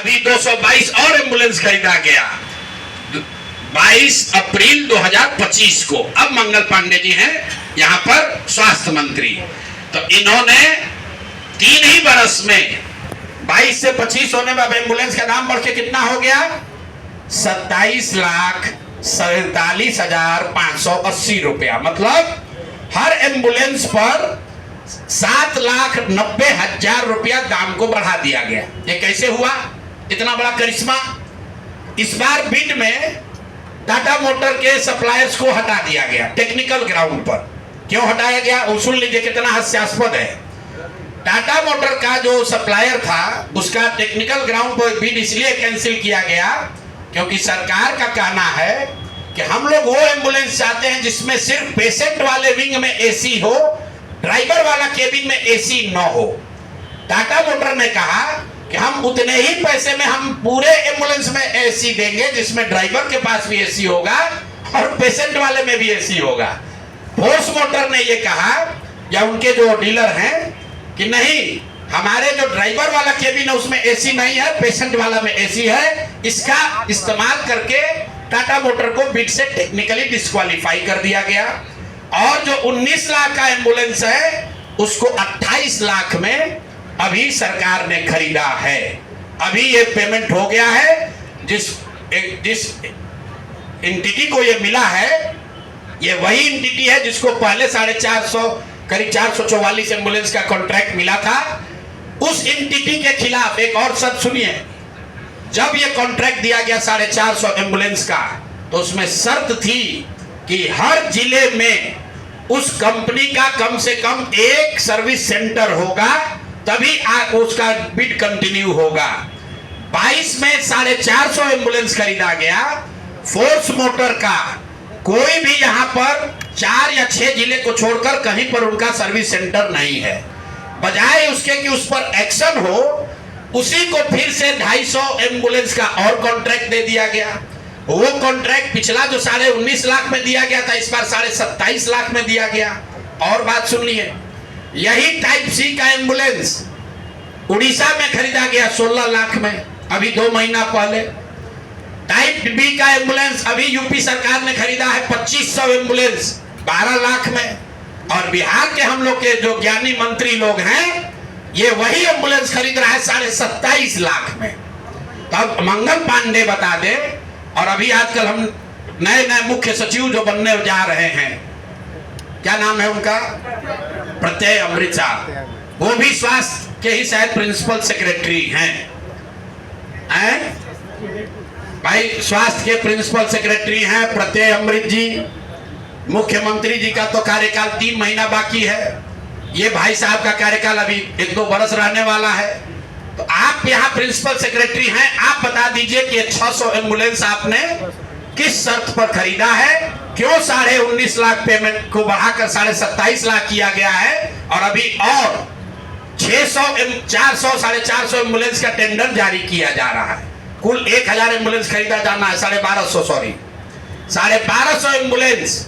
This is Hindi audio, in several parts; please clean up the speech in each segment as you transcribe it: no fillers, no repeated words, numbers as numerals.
अभी 222 और एम्बुलेंस खरीदा गया 22 अप्रैल 2025 को। अब मंगल पांडे जी हैं यहाँ पर स्वास्थ्य मंत्री, तो इन्होंने 3 ही बरस में 22 से 25 होने में एम्बुलेंस का दाम बढ़ के कितना हो गया? 27,47,580 रुपया। मतलब हर एम्बुलेंस पर 7,90,000 रुपया दाम को बढ़ा दिया गया। ये कैसे हुआ? इतना बड़ा करिश्मा। इस बार बिड में टाटा मोटर के सप्लायर्स को हटा दिया गया टेक्निकल ग्राउंड पर। क्यों हटाया गया? सुन लीजिए कितना हास्यास्पद है। टाटा मोटर का जो सप्लायर था उसका टेक्निकल ग्राउंड पर बिड इसलिए कैंसिल किया गया क्योंकि सरकार का कहना है कि हम लोग वो एम्बुलेंस चाहते हैं जिसमें सिर्फ पेशेंट वाले विंग में एसी हो, ड्राइवर वाला केबिन में एसी न हो। टाटा मोटर ने कहा कि हम उतने ही पैसे में हम पूरे एम्बुलेंस में एसी देंगे जिसमें ड्राइवर के पास भी एसी होगा और पेशेंट वाले में भी एसी होगा। फोर्स मोटर ने ये कहा या उनके जो डीलर हैं कि नहीं, हमारे जो ड्राइवर वाला केबिन है उसमें एसी नहीं है, पेशेंट वाला में एसी है। इसका इस्तेमाल करके टाटा मोटर को बिड से टेक्निकली डिस्क्वालीफाई कर दिया गया और जो 19 लाख का एम्बुलेंस है उसको 28 लाख में अभी सरकार ने खरीदा है। अभी ये पेमेंट हो गया है। जिस एंटिटी को ये मिला है ये वही एंटिटी है जिसको पहले 450 करीब 444 एम्बुलेंस का कॉन्ट्रैक्ट मिला था। उस एंटिटी के खिलाफ एक और शर्त सुनिए, जब ये कॉन्ट्रैक्ट दिया गया 450 एम्बुलेंस का तो उसमें शर्त थी कि हर जिले में उस कंपनी का कम से कम एक सर्विस सेंटर होगा, तभी उसका बिड कंटिन्यू होगा। 22 में 450 एम्बुलेंस खरीदा गया। फोर्स मोटर का कोई भी यहाँ पर 4 या 6 जिले को छोड़कर कहीं पर उनका सर्विस सेंटर नहीं है। बजाय उसके कि उस पर एक्शन हो, उसी को फिर से 250 एम्बुलेंस का और कॉन्ट्रैक्ट दे दिया गया। वो कॉन्ट्रैक्ट पिछला जो 19.5 लाख में दिया गया था, इस बार 27.5 लाख में दिया गया। और बात सुन लिए, यही टाइप सी का एम्बुलेंस उड़ीसा में खरीदा गया 16 लाख में अभी 2 महीना पहले। टाइप बी का एम्बुलेंस अभी यूपी सरकार ने खरीदा है 2500 एम्बुलेंस 12 लाख में। और बिहार के हम लोग के जो ज्ञानी मंत्री लोग हैं ये वही एम्बुलेंस खरीद रहा है 27.5 लाख में। तब मंगल पांडे बता दे। और अभी आजकल हम नए मुख्य सचिव जो बनने जा रहे हैं, क्या नाम है उनका? प्रत्यय अमृत साहब। वो भी स्वास्थ्य के ही शायद प्रिंसिपल सेक्रेटरी हैं। भाई स्वास्थ्य के प्रिंसिपल सेक्रेटरी हैं प्रत्यय अमृत जी। मुख्यमंत्री जी का तो कार्यकाल 3 महीना बाकी है। ये भाई साहब का कार्यकाल अभी 1-2 बरस रहने वाला है। तो आप यहाँ प्रिंसिपल सेक्रेटरी हैं, आप बता दीजिए कि 600 एम्बुलेंस आपने किस शर्त पर खरीदा है? क्यों 19.5 लाख पेमेंट को बढ़ाकर 27.5 लाख किया गया है? और अभी और 600 400 450 एम्बुलेंस का टेंडर जारी किया जा रहा है। कुल 1000 एम्बुलेंस खरीदा जाना है। 1250 एम्बुलेंस,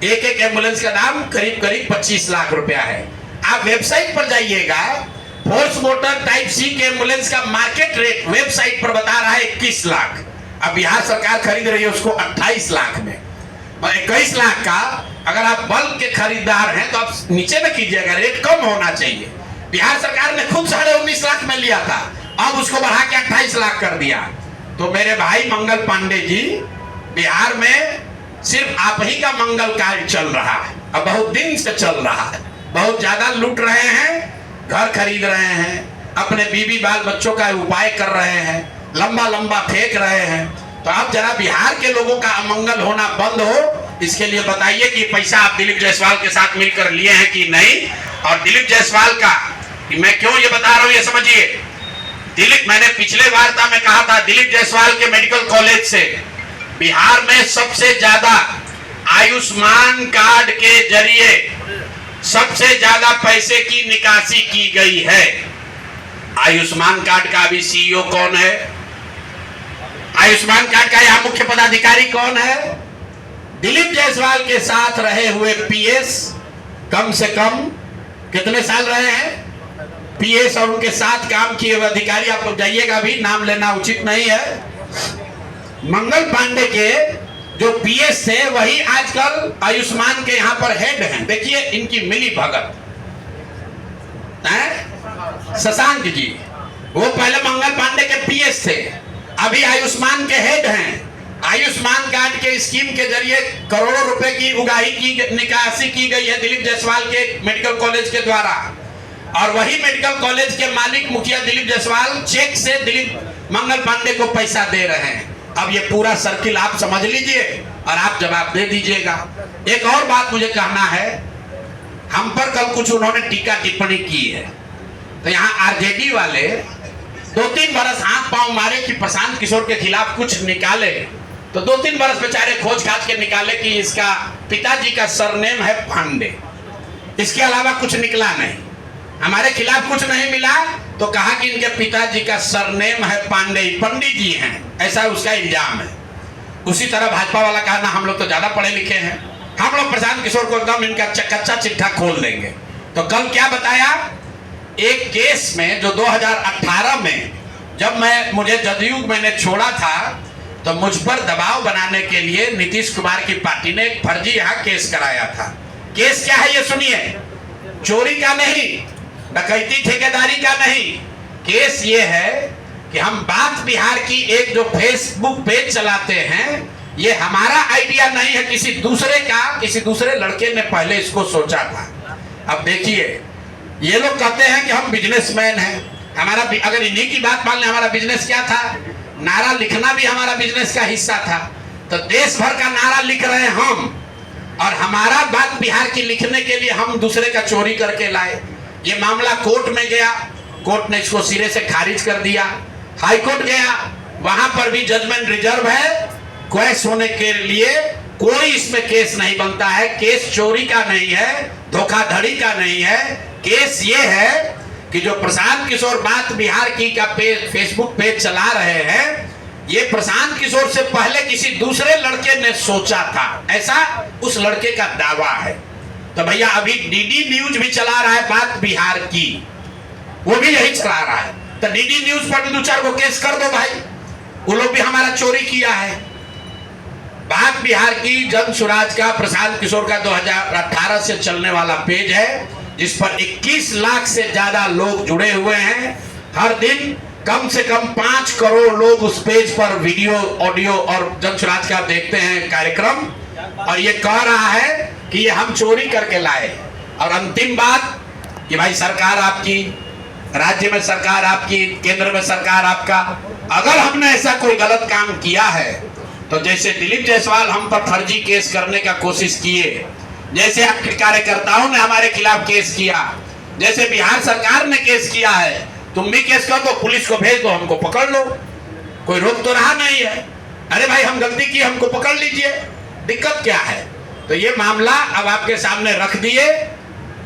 एक एम्बुलेंस का दाम करीब 25 लाख रुपया है। आप वेबसाइट पर जाइएगा, फोर्स मोटर टाइप सी के एम्बुलेंस का मार्केट रेट वेबसाइट पर बता रहा है 21 लाख। अब बिहार सरकार खरीद रही है उसको 28 लाख में। और 21 लाख का अगर आप बल्क के खरीदार हैं तो आप नीचे न कीजिएगा, रेट कम होना चाहिए। बिहार सरकार ने खुद 19.5 लाख में लिया था, अब उसको बढ़ा के 28 लाख कर दिया। तो मेरे भाई मंगल पांडे जी, बिहार में सिर्फ आप ही का मंगल कार्य चल रहा है। अब बहुत दिन से चल रहा है। बहुत ज्यादा लूट रहे हैं, घर खरीद रहे हैं, अपने बीवी बाल बच्चों का उपाय कर रहे हैं, लंबा फेंक रहे हैं। तो आप जरा बिहार के लोगों का अमंगल होना बंद हो, इसके लिए बताइए कि पैसा आप दिलीप जायसवाल के साथ मिलकर लिए हैं कि नहीं। और दिलीप जायसवाल का मैं क्यों ये बता रहा हूं ये समझिए। दिलीप, मैंने पिछले वार्ता में कहा था, दिलीप जायसवाल के मेडिकल कॉलेज से बिहार में सबसे ज्यादा आयुष्मान कार्ड के जरिए सबसे ज्यादा पैसे की निकासी की गई है। आयुष्मान कार्ड का अभी सीईओ कौन है? आयुष्मान कार्ड का यहां मुख्य पदाधिकारी कौन है? दिलीप जायसवाल के साथ रहे हुए पीएस कम से कम कितने साल रहे हैं? पीएस और उनके साथ काम किए हुए अधिकारी, आप लोग जाइएगा, भी नाम लेना उचित नहीं है। मंगल पांडे के जो पीएस थे वही आजकल आयुष्मान के यहाँ पर हेड हैं। देखिए इनकी मिली भगत है। शशांक जी वो पहले मंगल पांडे के पीएस थे, अभी आयुष्मान के हेड हैं। आयुष्मान कार्ड के स्कीम के जरिए करोड़ों रुपए की उगाही की निकासी की गई है दिलीप जायसवाल के मेडिकल कॉलेज के द्वारा, और वही मेडिकल कॉलेज के मालिक मुखिया दिलीप जायसवाल चेक से दिलीप मंगल पांडे को पैसा दे रहे हैं। अब ये पूरा सर्किल आप समझ लीजिए और आप जवाब दे दीजिएगा। एक और बात मुझे कहना है, हम पर कल कुछ उन्होंने टीका टिप्पणी की है, तो यहाँ आरजेडी वाले 2-3 बरस हाथ पांव मारे कि प्रशांत किशोर के खिलाफ कुछ निकाले, तो 2-3 बरस बेचारे खोज खाज के निकाले कि इसका पिताजी का सरनेम है पांडे, इसके अलावा कुछ निकला नहीं, हमारे खिलाफ कुछ नहीं मिला, तो कहा कि इनके पिताजी का सरनेम है पांडे, पंडित जी हैं, ऐसा उसका इल्जाम है। उसी तरह भाजपा वाला कहा ना हम लोग तो ज्यादा पढ़े लिखे हैं, हम लोग प्रशांत किशोर को एकदम इनका कच्चा चिट्ठा खोल देंगे। तो कल क्या बताया, एक केस में जो 2018 में जब मुझे जदयू मैंने छोड़ा था, तो मुझ पर दबाव बनाने के लिए नीतीश कुमार की पार्टी ने एक फर्जी यहाँ केस कराया था। केस क्या है ये सुनिए, चोरी का नहीं, डकैती ठेकेदारी का नहीं, केस ये है कि हम बात बिहार की एक जो फेसबुक पेज चलाते हैं, ये हमारा आइडिया नहीं है, किसी दूसरे का, किसी दूसरे लड़के ने पहले इसको सोचा था। अब देखिए ये लोग कहते हैं कि हम बिजनेसमैन हैं, हमारा अगर इन्हीं की बात मान लें, हमारा बिजनेस क्या था, नारा लिखना भी हमारा बिजनेस का हिस्सा था। तो देश भर का नारा लिख रहे हैं हम, और हमारा बात बिहार की लिखने के लिए हम दूसरे का चोरी करके लाए। ये मामला कोर्ट में गया, कोर्ट ने इसको सिरे से खारिज कर दिया। हाई कोर्ट गया, वहां पर भी जजमेंट रिजर्व है, क्वेश होने के लिए कोई इसमें केस नहीं बनता है। केस चोरी का नहीं है, धोखाधड़ी का नहीं है, केस ये है कि जो प्रशांत किशोर बात बिहार की का फेसबुक पेज चला रहे हैं, ये प्रशांत किशोर से पहले किसी दूसरे लड़के ने सोचा था, ऐसा उस लड़के का दावा है। तो भैया अभी डीडी न्यूज भी चला रहा है बात बिहार की, वो भी यही चला रहा है, तो डीडी न्यूज पर भी 2-4 को केस कर दो भाई, वो लोग भी हमारा चोरी किया है। बात बिहार की जन सुराज का प्रशांत किशोर का 2018 से चलने वाला पेज है, जिस पर 21 लाख से ज्यादा लोग जुड़े हुए हैं। हर दिन कम से कम 5 करोड़ लोग उस पेज पर वीडियो, ऑडियो और जन सुराज का देखते हैं कार्यक्रम, और ये कह रहा है कि ये हम चोरी करके लाए। और अंतिम बात कि भाई सरकार आपकी, राज्य में सरकार आपकी, केंद्र में सरकार आपका, अगर हमने ऐसा कोई गलत काम किया है, तो जैसे दिलीप जायसवाल हम पर फर्जी केस करने का कोशिश किए, जैसे आपके कार्यकर्ताओं ने हमारे खिलाफ केस किया, जैसे बिहार सरकार ने केस किया है, तुम भी केस कर दो, पुलिस को भेज दो, हमको पकड़ लो, कोई रोक तो रहा नहीं है। अरे भाई हम गलती की, हमको पकड़ लीजिए, दिक्कत क्या है। तो ये मामला अब आपके सामने रख दिए,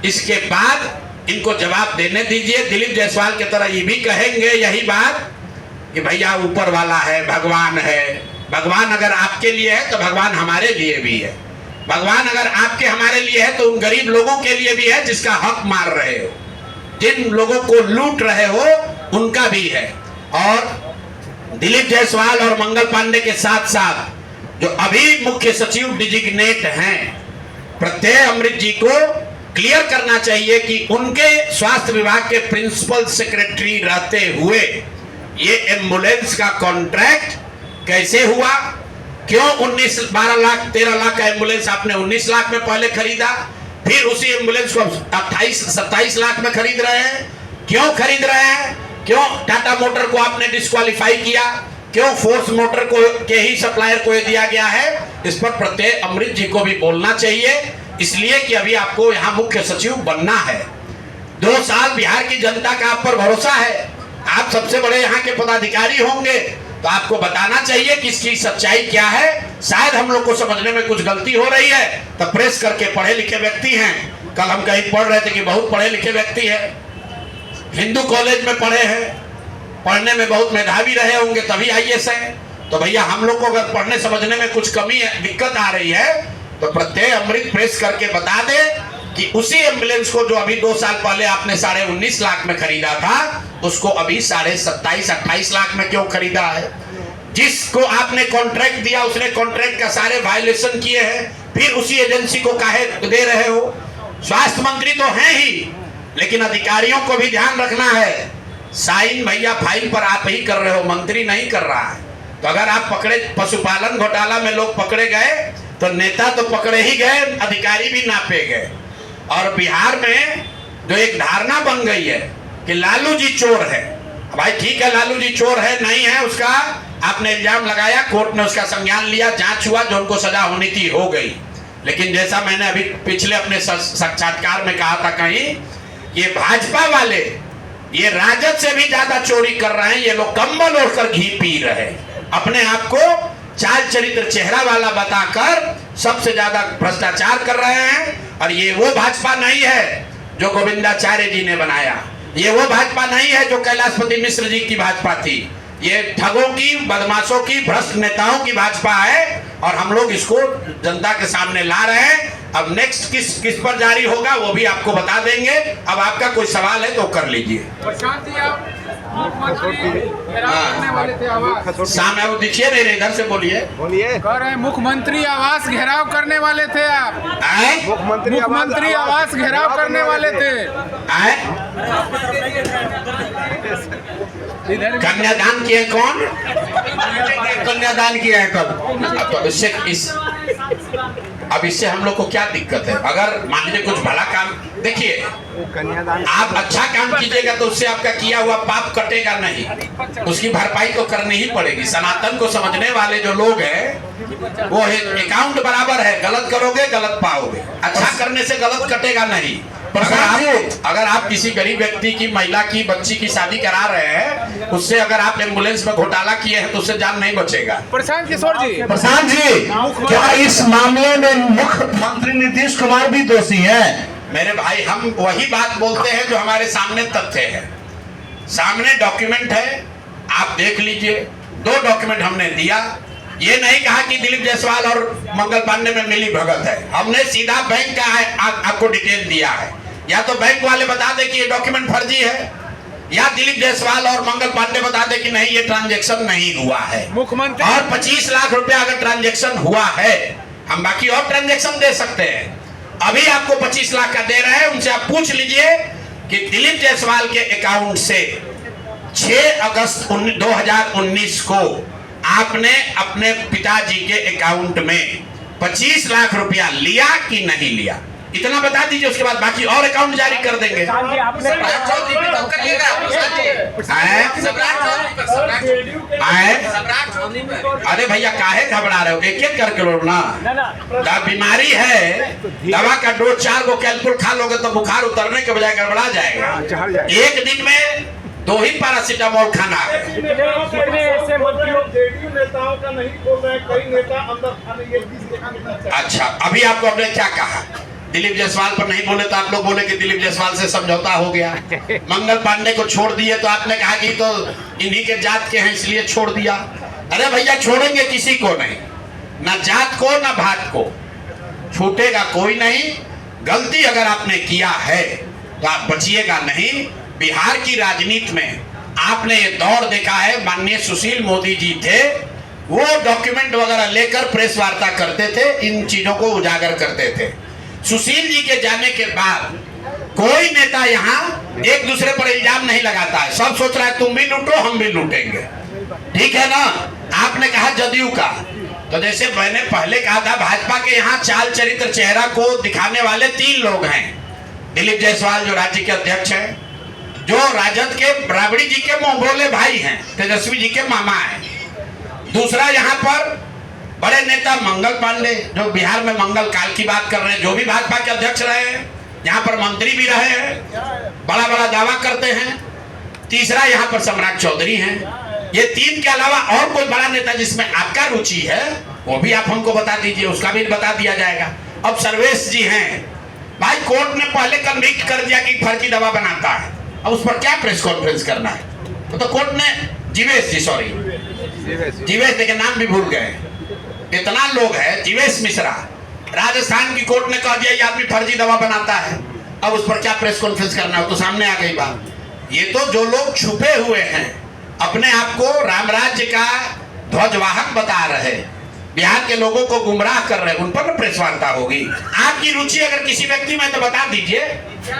इसके बाद इनको जवाब देने दीजिए। दिलीप जायसवाल की तरह ये भी कहेंगे यही बात कि भैया ऊपर वाला है, भगवान है। भगवान अगर आपके लिए है तो भगवान हमारे लिए भी है, भगवान अगर आपके हमारे लिए है तो उन गरीब लोगों के लिए भी है जिसका हक मार रहे हो, जिन लोगों को लूट रहे हो उनका भी है। और दिलीप जायसवाल और मंगल पांडे के साथ साथ जो अभी मुख्य सचिव डिजिग्नेट हैं, प्रत्यय अमृत जी को क्लियर करना चाहिए कि उनके स्वास्थ्य विभाग के प्रिंसिपल सेक्रेटरी रहते हुए ये एम्बुलेंस का कॉन्ट्रैक्ट कैसे हुआ, क्यों 12 लाख 13 लाख का एम्बुलेंस आपने 19 लाख में पहले खरीदा, फिर उसी एम्बुलेंस को 28-27 लाख में खरीद रहे हैं, क्यों खरीद रहे हैं, क्यों टाटा मोटर को आपने डिस्क्वालीफाई किया, क्यों फोर्स मोटर को के ही सप्लायर को दिया गया है, इस पर प्रत्यय अमृत जी को भी बोलना चाहिए। इसलिए कि अभी आपको यहाँ मुख्य सचिव बनना है, 2 साल बिहार की जनता का आप पर भरोसा है, आप सबसे बड़े यहाँ के पदाधिकारी होंगे, तो आपको बताना चाहिए कि इसकी सच्चाई क्या है। शायद हम लोग को समझने में कुछ गलती हो रही है, तो प्रेस करके पढ़े लिखे व्यक्ति हैं, कल हम कहीं पढ़ रहे थे कि बहुत पढ़े लिखे व्यक्ति हैं, हिंदू कॉलेज में पढ़े हैं, पढ़ने में बहुत मेधावी रहे होंगे तभी IAS हैं। तो भैया हम लोग को अगर पढ़ने समझने में कुछ कमी है, दिक्कत आ रही है, तो प्रत्यय अमृत प्रेस करके बता दे कि उसी एम्बुलेंस को जो अभी 2 साल पहले आपने 19.5 लाख में खरीदा था, उसको अभी 27-28 लाख में क्यों खरीदा है? जिसको आपने कॉन्ट्रैक्ट दिया उसने कॉन्ट्रैक्ट का सारे वायलेशन किए हैं, फिर उसी एजेंसी को काहे दे रहे हो? स्वास्थ्य मंत्री तो हैं ही, लेकिन अधिकारियों को भी ध्यान रखना है। साइन भैया फाइल पर आप ही कर रहे हो, मंत्री नहीं कर रहा है। तो अगर आप पकड़े, पशुपालन घोटाला में लोग पकड़े गए तो नेता तो पकड़े ही गए, अधिकारी भी नापे गए। और बिहार में जो एक धारणा बन गई है कि लालू जी चोर है। भाई ठीक है, लालू जी चोर है नहीं है, उसका आपने इल्जाम लगाया, कोर्ट ने उसका संज्ञान लिया, जांच हुआ, जो उनको सजा होनी थी हो गई। लेकिन जैसा मैंने अभी पिछले अपने साक्षात्कार में कहा था कहीं, ये भाजपा वाले ये राजद से भी ज्यादा चोरी कर रहे हैं। ये लोग कंबल ओढ़कर घी पी रहे हैं, अपने आप को चाल चरित्र चेहरा वाला बताकर सबसे ज्यादा भ्रष्टाचार कर रहे हैं। और ये वो भाजपा नहीं है जो गोविंदाचार्य जी ने बनाया, ये वो भाजपा नहीं है जो कैलाशपति मिश्र जी की भाजपा थी। ये ठगों की, बदमाशों की, भ्रष्ट नेताओं की भाजपा है और हम लोग इसको जनता के सामने ला रहे हैं। अब नेक्स्ट किस पर जारी होगा वो भी आपको बता देंगे। अब आपका कोई सवाल है तो कर लीजिए। सामने वो दिखिए नहीं, इधर से बोलिए। कह रहे हैं मुख्यमंत्री आवास घेराव करने वाले थे आप। मुख्यमंत्री आवास घेराव करने वाले थे। कन्यादान किए कौन? कन्यादान किया है कब? तो अब इससे हम लोग को क्या दिक्कत है? अगर मान लीजिए कुछ भला काम, देखिए आप अच्छा काम कीजिएगा तो उससे आपका किया हुआ पाप कटेगा नहीं, उसकी भरपाई तो करनी ही पड़ेगी। सनातन को समझने वाले जो लोग हैं वो अकाउंट बराबर है, गलत करोगे गलत पाओगे, अच्छा करने से गलत कटेगा नहीं। अगर आप किसी गरीब व्यक्ति की, महिला की, बच्ची की शादी करा रहे हैं, उससे अगर आप एम्बुलेंस में घोटाला किए हैं तो उससे जान नहीं बचेगा। प्रशांत किशोर जी, प्रशांत जी, क्या इस मामले में मुख्यमंत्री नीतीश कुमार भी दोषी हैं? मेरे भाई, हम वही बात बोलते हैं जो हमारे सामने तथ्य है, सामने डॉक्यूमेंट है, आप देख लीजिए। 2 डॉक्यूमेंट हमने दिया, ये नहीं कहा कि दिलीप जायसवाल और मंगल पांडे में मिली भगत है। हमने सीधा बैंक का आपको डिटेल दिया है। या तो बैंक वाले बता दे कि ये डॉक्यूमेंट फर्जी है, या दिलीप जायसवाल और मंगल पांडे बता दे कि नहीं ये ट्रांजैक्शन नहीं हुआ है। मुख्यमंत्री और 25 लाख रुपया अगर ट्रांजैक्शन हुआ है, हम बाकी और ट्रांजैक्शन दे सकते हैं। अभी आपको 25 लाख का दे रहे हैं, उनसे आप पूछ लीजिए कि दिलीप जायसवाल के अकाउंट से 6 अगस्त 2019 को आपने अपने पिताजी के अकाउंट में 25 लाख रुपया लिया कि नहीं लिया, इतना बता दीजिए। उसके बाद बाकी और अकाउंट जारी कर देंगे। अरे भैया काहे घबरा रहे हो, एक करके लो ना। बीमारी है, दवा का डोज 4 को कैलकुल खा लोगे तो बुखार उतरने के बजाय गड़बड़ा जाएगा। एक दिन में 2 ही पैरासीटामोल खाना है। अच्छा, अभी आपको हमने क्या कहा? दिलीप जायसवाल पर नहीं बोले तो आप लोग बोले कि दिलीप जायसवाल से समझौता हो गया। मंगल पांडे को छोड़ दिए तो आपने कहा कि तो इन्हीं के जात के हैं इसलिए छोड़ दिया। अरे भैया, छोड़ेंगे किसी को नहीं, ना जात को ना भात को, छूटेगा कोई नहीं। गलती अगर आपने किया है तो आप बचिएगा नहीं। बिहार की राजनीति में आपने ये दौर देखा है, माननीय सुशील मोदी जी थे, वो डॉक्यूमेंट वगैरह लेकर प्रेस वार्ता करते थे, इन चीजों को उजागर करते थे। सुशील जी के जाने के बाद कोई नेता यहाँ एक दूसरे पर इल्जाम नहीं लगाता है, सब सोच रहा है तुम भी लूटो हम भी लूटेंगे, ठीक है ना। आपने कहा जदयू का, तो जैसे मैंने पहले कहा था, भाजपा के यहाँ चाल चरित्र चेहरा को दिखाने वाले 3 लोग हैं। दिलीप जायसवाल जो राज्य के अध्यक्ष हैं, जो राजद के राबड़ी जी के मोहबोले भाई हैं, तेजस्वी जी के मामा हैं। दूसरा यहाँ पर बड़े नेता मंगल पांडे, जो बिहार में मंगल काल की बात कर रहे हैं, जो भी भाजपा के अध्यक्ष रहे हैं, यहाँ पर मंत्री भी रहे हैं, बड़ा बड़ा दावा करते हैं। तीसरा यहाँ पर सम्राट चौधरी हैं। ये 3 के अलावा और कोई बड़ा नेता जिसमें आपका रुचि है वो भी आप हमको बता दीजिए, उसका भी बता दिया जाएगा। अब सर्वेश जी हैं, भाई कोर्ट ने पहले कन्विक्ट कर दिया कि फर्जी दवा बनाता है, अब उस पर क्या प्रेस कॉन्फ्रेंस करना है? तो कोर्ट ने जीवेश जी, सॉरी जीवेश के नाम भी भूल गए, इतना लोग है, जीवेश मिश्रा, राजस्थान की कोर्ट ने कह दिया ये आदमी फर्जी दवा बनाता है, अब उस पर क्या प्रेस कॉन्फ्रेंस करना हो, तो सामने आ गई बात। ये तो जो लोग छुपे हुए हैं, अपने आप को राम राज्य का ध्वजवाहक बता रहे, बिहार के लोगों को गुमराह कर रहे, उन पर प्रेस वार्ता होगी। आपकी रुचि अगर किसी व्यक्ति में तो बता दीजिए।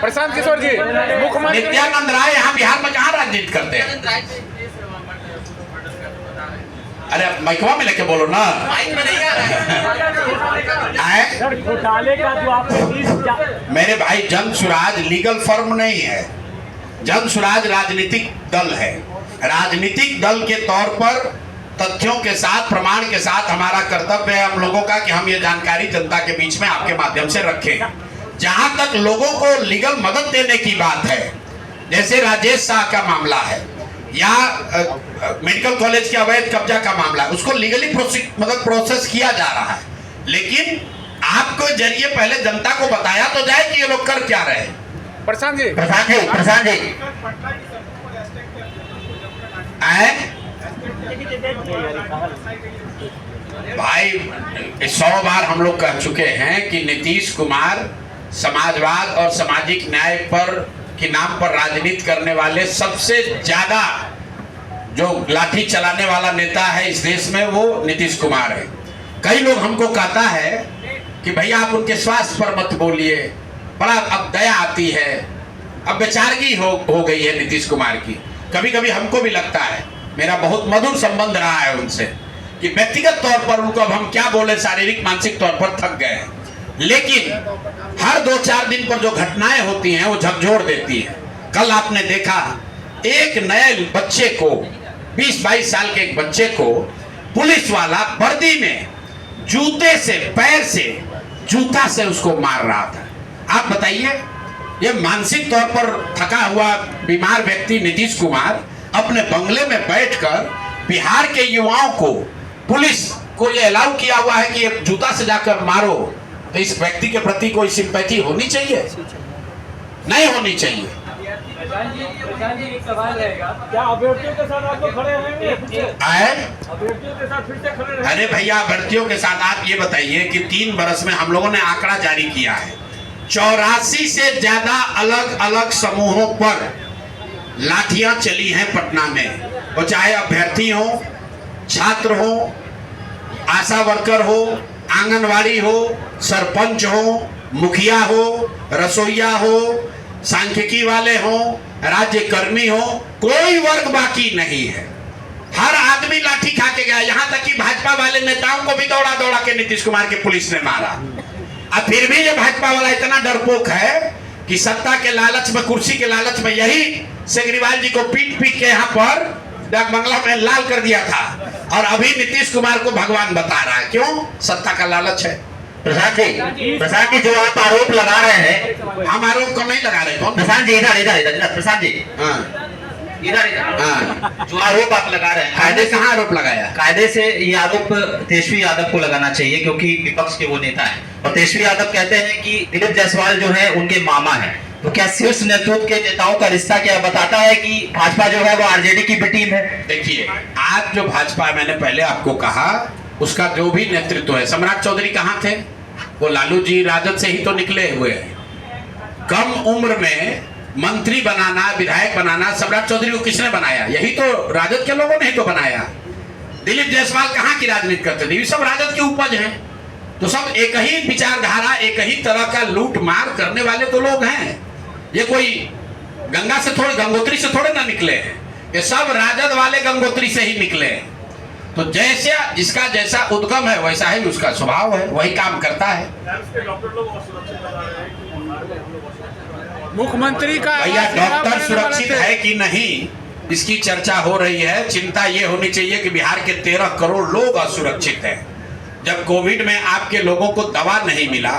प्रशांत किशोर जी, मुख्यमंत्री नित्यानंद राय यहाँ बिहार में कहाँ राजनीति करते हैं? अरे माइकवा में लेके बोलो ना। घोटाले का जो आप मेरे भाई, जन सुराज लीगल फर्म नहीं है, जन सुराज राजनीतिक दल है। राजनीतिक दल के तौर पर तथ्यों के साथ, प्रमाण के साथ हमारा कर्तव्य है हम लोगों का कि हम ये जानकारी जनता के बीच में आपके माध्यम से रखें। जहां तक लोगों को लीगल मदद देने की बात है, जैसे राजेश शाह का मामला है या मेडिकल कॉलेज के अवैध कब्जा का मामला, उसको लीगली प्रोसेस किया जा रहा है, लेकिन आपको जरिए पहले जनता को बताया तो जाए कि ये लोग कर क्या रहे हैं। प्रशांत जी, प्रशांत जी भाई 100 बार हम लोग कह चुके हैं कि नीतीश कुमार समाजवाद और सामाजिक न्याय पर के नाम पर राजनीति करने वाले सबसे ज्यादा जो लाठी चलाने वाला नेता है इस देश में, वो नीतीश कुमार है। कई लोग हमको कहता है कि भैया आप उनके स्वास्थ्य पर मत बोलिए, बड़ा अब दया आती है, अब बेचारगी हो गई है नीतीश कुमार की। कभी कभी हमको भी लगता है, मेरा बहुत मधुर संबंध रहा है उनसे, कि व्यक्तिगत तौर पर उनको अब हम क्या बोले, शारीरिक मानसिक तौर पर थक गए हैं, लेकिन हर 2-4 दिन पर जो घटनाएं होती हैं वो झकझोर देती है। कल आपने देखा एक नए बच्चे को, 20-22 साल के एक बच्चे को पुलिस वाला वर्दी में जूते से, पैर से, जूता से उसको मार रहा था। आप बताइए, ये मानसिक तौर पर थका हुआ बीमार व्यक्ति नीतीश कुमार अपने बंगले में बैठकर बिहार के युवाओं को, पुलिस को ये अलाउ किया हुआ है कि ये जूता से जाकर मारो, तो इस व्यक्ति के प्रति कोई सिंपैथी होनी चाहिए? नहीं होनी चाहिए। एक सवाल रहेगा, क्या अभ्यर्थियों के साथ आप लोग खड़े रहेंगे? अभ्यर्थियों के साथ फिर से खड़े रहेंगे? अरे भैया, अभ्यर्थियों के साथ आप ये बताइए कि 3 बरस में हम लोगों ने आंकड़ा जारी किया है, 84 से ज्यादा अलग अलग समूहों पर लाठियां चली हैं पटना में, वो चाहे अभ्यर्थी हो, छात्र हो, आशा वर्कर हो, आंगनवाड़ी हो, सरपंच हो, मुखिया हो, रसोईया हो, सांख्यिकी वाले हो, राज्य कर्मी हो, कोई वर्ग बाकी नहीं है। हर आदमी लाठी खा के गया, यहां तक कि भाजपा वाले नेताओं को भी दौड़ा दौड़ा के नीतीश कुमार की पुलिस ने मारा। अब फिर भी ये भाजपा वाला इतना डरपोक है कि सत्ता के लालच में, कुर्सी के लालच में, यही सेगरीवाल जी को पीट पीट के यहाँ पर डाक बंगला में लाल कर दिया था, और अभी नीतीश कुमार को भगवान बता रहा है। क्यों? सत्ता का लालच है। प्रशांत जी जो आप आरोप लगा रहे हैं, हम आरोप को नहीं लगा रहे। कौन? प्रशांत जी इधर प्रशांत जी इधर जो आरोप आप लगा रहे हैं, कायदे कहाँ आरोप लगाया? कायदे से ये आरोप तेजस्वी यादव को लगाना चाहिए, क्योंकि विपक्ष के वो नेता है, और तेजस्वी यादव कहते हैं कि दिलीप जायसवाल जो है उनके मामा है। तो क्या शीर्ष नेतृत्व के नेताओं का रिश्ता क्या बताता है कि भाजपा जो है वो आरजेडी की भी टीम है? देखिए, आज जो भाजपा, मैंने पहले आपको कहा, उसका जो भी नेतृत्व है, सम्राट चौधरी कहाँ थे? वो लालू जी राजद से ही तो निकले हुए हैं। कम उम्र में मंत्री बनाना, विधायक बनाना, सम्राट चौधरी को किसने बनाया? यही तो राजद के लोगों ने ही तो बनाया। दिलीप जायसवाल कहाँ की राजनीति करते थे? ये सब राजद की उपज है। तो सब एक ही विचारधारा, एक ही तरह का लूट मार करने वाले तो लोग हैं। ये कोई गंगा से थोड़े, गंगोत्री से थोड़े ना निकले हैं, ये सब राजद वाले गंगोत्री से ही निकले हैं। तो जैसे जिसका जैसा उद्गम है वैसा ही उसका स्वभाव है, वही काम करता है। मुख्यमंत्री का भैया, डॉक्टर सुरक्षित है कि नहीं, इसकी चर्चा हो रही है। चिंता ये होनी चाहिए कि बिहार के 13 करोड़ लोग असुरक्षित हैं। जब कोविड में आपके लोगों को दवा नहीं मिला,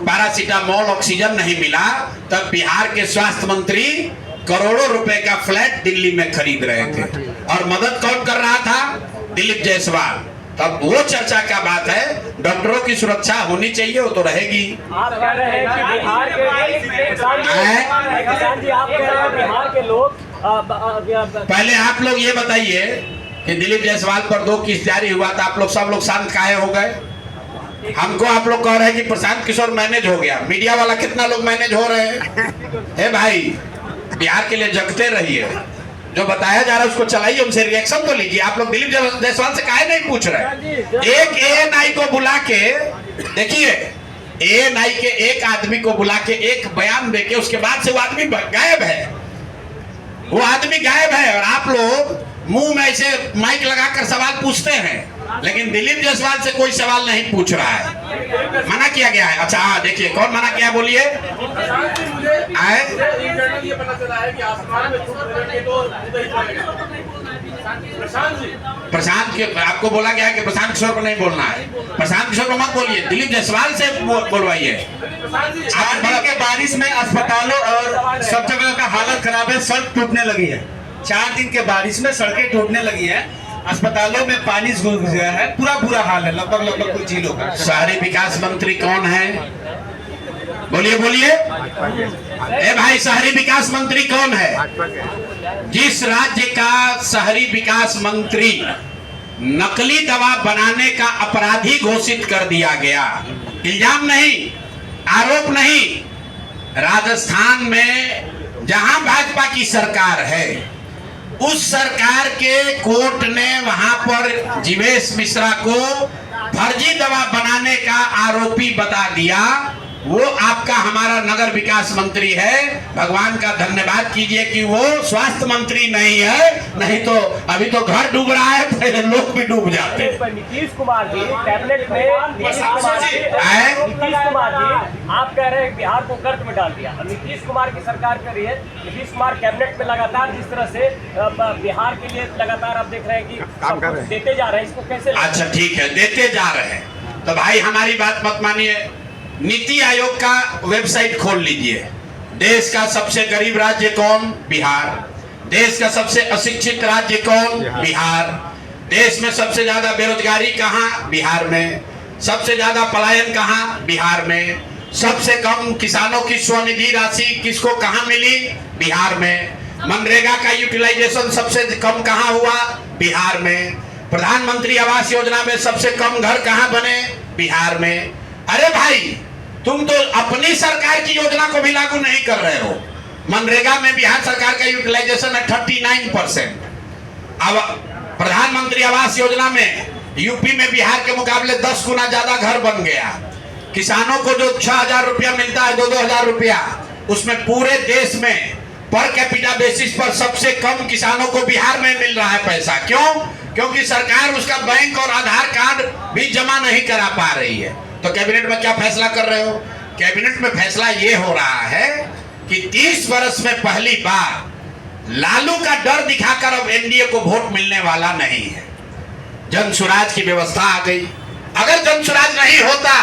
पैरासीटामोल, ऑक्सीजन नहीं मिला, तब बिहार के स्वास्थ्य मंत्री करोड़ों रुपए का फ्लैट दिल्ली में खरीद रहे थे, और मदद कौन कर रहा था? दिलीप जायसवाल। तब वो चर्चा क्या बात है? डॉक्टरों की सुरक्षा होनी चाहिए, वो तो रहेगी। आप कह रहे हैं कि बिहार के लोग, पहले आप लोग ये बताइए कि दिलीप जायसवाल पर 2 केस जारी हुआ था, आप लोग सब लोग शांत काहे हो गए? हमको आप लोग कह रहे हैं कि प्रशांत किशोर मैनेज हो गया, मीडिया वाला कितना लोग मैनेज हो रहे हैं? ए भाई, बिहार के लिए जगते रहिए, जो बताया जा रहा है उसको चलाइए, उनसे रिएक्शन तो लीजिए। आप लोग दिलीप जायसवाल से काहे नहीं पूछ रहे? एक एएनआई को बुला के देखिए, एएनआई के एक आदमी को बुला के एक बयान देके उसके बाद से वो आदमी गायब है, वो आदमी गायब है। और आप लोग मुंह में ऐसे माइक लगाकर सवाल पूछते हैं, लेकिन दिलीप जायसवाल से कोई सवाल नहीं पूछ रहा है, मना किया गया है। अच्छा हाँ, देखिए कौन मना किया, बोलिए। ये पता चला है कि आसमान में प्रशांत के आपको बोला गया है कि प्रशांत किशोर को नहीं बोलना है, प्रशांत किशोर को मत बोलिए, दिलीप जायसवाल से बोलवाइए। 4 दिन के बारिश में अस्पतालों और सब जगह का हालत खराब है, सड़क टूटने लगी है। 4 दिन के बारिश में सड़कें टूटने लगी है, अस्पतालों में पानी घुस गया है, पूरा बुरा हाल है, लगभग कुछ झीलों का। शहरी विकास मंत्री कौन है, बोलिए बोलिए। ए भाई, शहरी विकास मंत्री कौन है? जिस राज्य का शहरी विकास मंत्री नकली दवा बनाने का अपराधी घोषित कर दिया गया, इल्जाम नहीं, आरोप नहीं, राजस्थान में जहां भाजपा की सरकार है, उस सरकार के कोर्ट ने वहां पर जीवेश मिश्रा को फर्जी दवा बनाने का आरोपी बता दिया। वो आपका हमारा नगर विकास मंत्री है, भगवान का धन्यवाद कीजिए कि वो स्वास्थ्य मंत्री नहीं है, नहीं तो अभी तो घर डूब रहा है, पहले लोग भी डूब जाते। नीतीश कुमार जी कैबिनेट में, नीतीश कुमार जी आप कह रहे हैं बिहार को गर्त में डाल दिया, नीतीश कुमार की सरकार कर रही है, नीतीश कुमार कैबिनेट में लगातार जिस तरह से बिहार के लिए लगातार आप देख रहे हैं कि देते जा रहे हैं, इसको कैसे? अच्छा ठीक है, देते जा रहे हैं तो भाई हमारी बात मत मानिए, नीति आयोग का वेबसाइट खोल लीजिए। देश का सबसे गरीब राज्य कौन? बिहार। देश का सबसे अशिक्षित राज्य कौन? बिहार। देश में सबसे ज्यादा बेरोजगारी कहाँ? बिहार में। सबसे ज्यादा पलायन कहाँ? बिहार में। सबसे कम किसानों की स्वनिधि राशि किसको कहाँ मिली? बिहार में। मनरेगा का यूटिलाइजेशन सबसे कम कहाँ हुआ? बिहार में। प्रधानमंत्री आवास योजना में सबसे कम घर कहाँ बने? बिहार में। अरे भाई, तुम तो अपनी सरकार की योजना को भी लागू नहीं कर रहे हो। मनरेगा में बिहार सरकार का यूटिलाइजेशन है 39%। अब प्रधानमंत्री आवास योजना में यूपी में बिहार के मुकाबले 10 गुना ज्यादा घर बन गया। किसानों को जो 6,000 रुपया मिलता है, 2-2 रुपया, उसमें पूरे देश में पर कैपिटा बेसिस पर सबसे कम किसानों को बिहार में मिल रहा है पैसा। क्यों? क्योंकि सरकार उसका बैंक और आधार कार्ड भी जमा नहीं करा पा रही है। तो कैबिनेट में क्या फैसला कर रहे हो? कैबिनेट में फैसला ये हो रहा है कि 30 वर्ष में पहली बार लालू का डर दिखाकर अब एनडीए को वोट मिलने वाला नहीं है। जन सुराज की व्यवस्था आ गई। अगर जन सुराज नहीं होता